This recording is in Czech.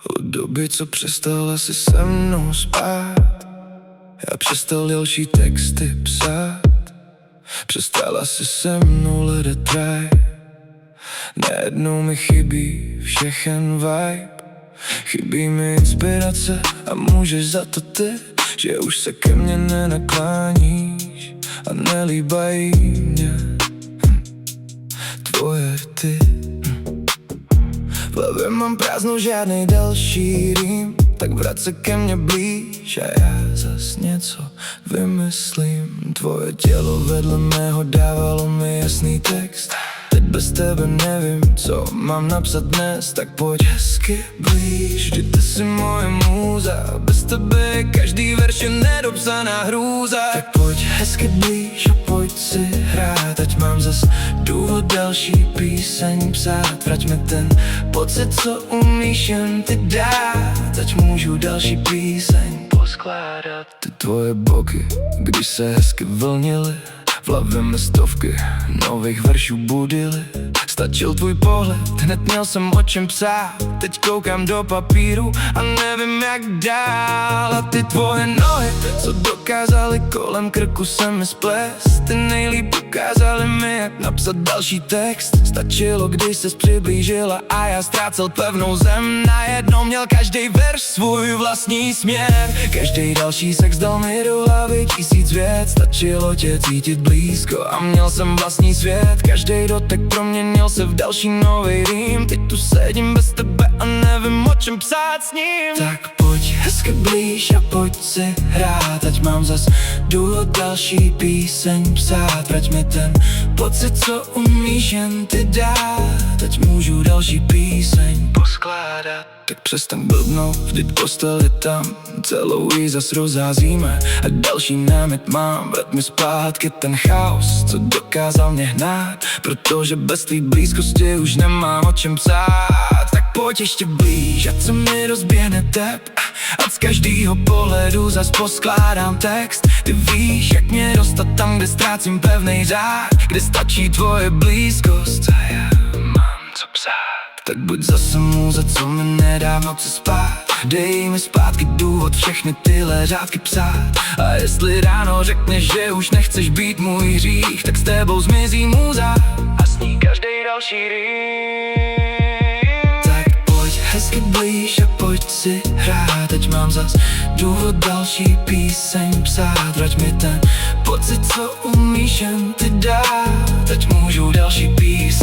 Od doby, co přestala si se mnou spát, já přestal další texty psát. Přestala si se mnou hledat raj. Najednou mi chybí všechen vibe. Chybí mi inspirace a můžeš za to ty, že už se ke mně nenakláníš a nelíbají mě tvoje rty. V hlavě mám prázdnou, žádnej další rým, tak vrať se ke mně blíž a já zas něco vymyslím. Tvoje tělo vedle mého dávalo mi jasný text. Teď bez tebe nevím, co mám napsat dnes, tak pojď hezky blíž. Vždyť ty jsi moje můza, bez tebe je každý verš je nedopsaná hrůza. Tak pojď hezky blíž a pojď si hrát, ať mám zas důvod další píseň psát. Vrať mi ten pocit, co umíš jen ty dát, ať můžu další píseň poskládat. Ty tvoje boky, když se hezky vlnily, v hlavě mi stovky nových veršů budily. Stačil tvůj pohled, hned měl jsem o čem psát. Teď koukám do papíru a nevím jak dál. A ty tvoje nohy, co dokázaly kolem krku se mi splést, ty nejlíp ukázaly mi, jak napsat další text. Stačilo, když ses přiblížila a já ztrácel pevnou zem. Najednou měl každý verš svůj vlastní směr. Každý další sex dal mi do hlavy tisíc věc. Stačilo tě cítit blízko a měl jsem vlastní svět. Každý dotek proměnil se v další nový rým. Teď tu sedím bez tebe a nevím o čem psát s ním. Tak pojď hezky blíž a pojď si hrát, ať mám zas důvod další píseň psát. Vrať mi ten pocit, co umíš jen ty dát, ať můžu další píseň poskládat. Tak přestaň blbnout, vždyť postel je tam, celou jí zas rozházíme a další námet mám. Vrať mi zpátky ten chaos, co dokázal mě hnát, protože bez tvý blízkosti už nemám o čem psát. Tak pojď ještě blíž, ať se mi rozběhne tep, ať z každýho pohledu zas poskládám text. Ty víš, jak mě dostat tam, kde ztrácím pevnej řád, kde stačí tvoje blízkost a já mám co psát. Tak buď zase můza, co mi nedá v noci spát. Dej mi zpátky důvod všechny tyhle řádky psát. A jestli ráno řekneš, že už nechceš být můj hřích, tak s tebou zmizí můza a s ní každý další rým. Tak pojď hezky blíž a pojď si hrát, ať mám zas důvod další píseň psát. Vrať mi ten pocit, co umíš jen ty dát, ať můžu další píseň